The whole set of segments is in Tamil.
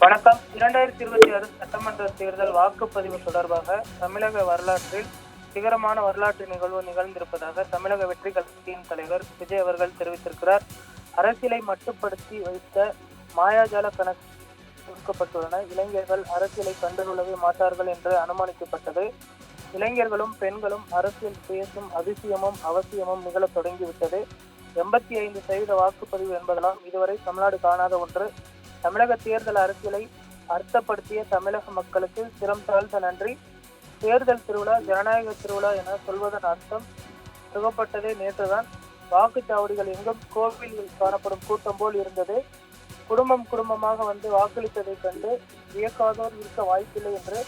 வணக்கம். 2026 சட்டமன்ற தேர்தல் வாக்குப்பதிவு தொடர்பாக தமிழக வரலாற்றில் சிகரமான வரலாற்று நிகழ்வு நிகழ்ந்திருப்பதாக தமிழக வெற்றி கட்சியின் தலைவர் விஜய் அவர்கள் தெரிவித்திருக்கிறார். அரசியலை மட்டுப்படுத்தி வைத்த மாயாஜால கணக்கு கொடுக்கப்பட்டுள்ளன. இளைஞர்கள் அரசியலை கண்டுகொள்ளவே மாட்டார்கள் என்று அனுமானிக்கப்பட்டது. இளைஞர்களும் பெண்களும் அரசியல் பேசும் அதிசயமும் அவசியமும் நிகழ தொடங்கிவிட்டது. 85% வாக்குப்பதிவு என்பதெல்லாம் இதுவரை தமிழ்நாடு காணாத ஒன்று. தமிழக தேர்தல் அரசியலை அர்த்தப்படுத்திய தமிழக மக்களுக்கு சிரம் தாழ்ந்த நன்றி. தேர்தல் திருவிழா ஜனநாயக திருவிழா என சொல்வதன் அர்த்தம் துவக்கப்பட்டதே நேற்றுதான். வாக்குச்சாவடிகள் எங்கும் கோவிலில் காணப்படும் கூட்டம் போல் இருந்தது. குடும்பமாக வந்து வாக்களித்ததை கண்டு வியக்காதோர் இருக்க வாய்ப்பில்லை என்று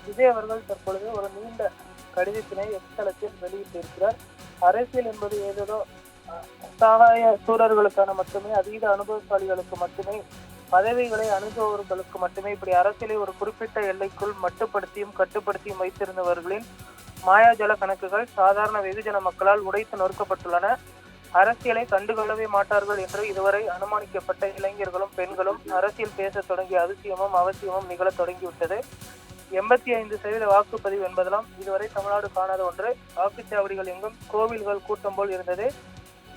விஜய் அவர்கள் தற்பொழுது ஒரு நீண்ட கடிதத்தினை எக்ஸ்தலத்தில் வெளியிட்டிருக்கிறார். அரசியல் என்பது ஏதோ சகாய சூழர்களுக்கான மட்டுமே, அதீத அனுபவசாலிகளுக்கு மட்டுமே, பதவிகளை அணுகுபவர்களுக்கு மட்டுமே, இப்படி அரசியலை ஒரு குறிப்பிட்ட எல்லைக்குள் மட்டுப்படுத்தியும் கட்டுப்படுத்தியும் வைத்திருந்தவர்களின் மாயாஜல கணக்குகள் சாதாரண வெகுஜன மக்களால் உடைத்து நொறுக்கப்பட்டுள்ளன. அரசியலை கண்டுகொள்ளவே மாட்டார்கள் என்று இதுவரை அனுமானிக்கப்பட்ட இளைஞர்களும் பெண்களும் அரசியல் பேச தொடங்கிய அதிசயமும் அவசியமும் நிகழ தொடங்கிவிட்டது. 85% வாக்குப்பதிவு என்பதெல்லாம் இதுவரை தமிழ்நாடு காணாத ஒன்று. வாக்குச்சாவடிகள் எங்கும் கோவில்கள் கூட்டம் போல் இருந்தது.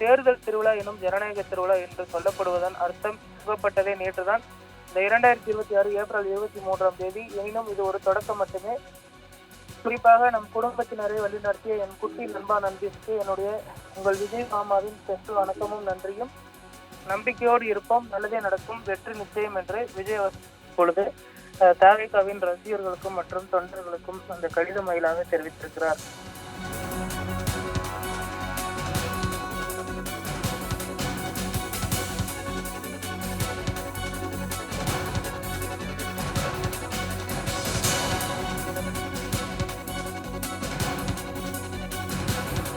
தேர்தல் திருவிழா எனும் ஜனநாயக திருவிழா என்று சொல்லப்படுவதன் அர்த்தம் துவக்கப்பட்டதே நேற்றுதான். இந்த 2026 ஏப்ரல் 23ஆம் தேதி. எனினும் இது ஒரு தொடக்கம் மட்டுமே. குறிப்பாக நம் குடும்பத்தினரை வழிநடத்திய என் குட்டி நண்பா நண்பிற்கு என்னுடைய உங்கள் விஜய் மாமாவின் பெற்று வணக்கமும் நன்றியும். நம்பிக்கையோடு இருப்போம், நல்லதே நடக்கும், வெற்றி நிச்சயம் என்று விஜய் பொழுது தாவேகாவின் ரசிகர்களுக்கும் மற்றும் தொண்டர்களுக்கும் அந்த கடித மயிலாக தெரிவித்திருக்கிறார்.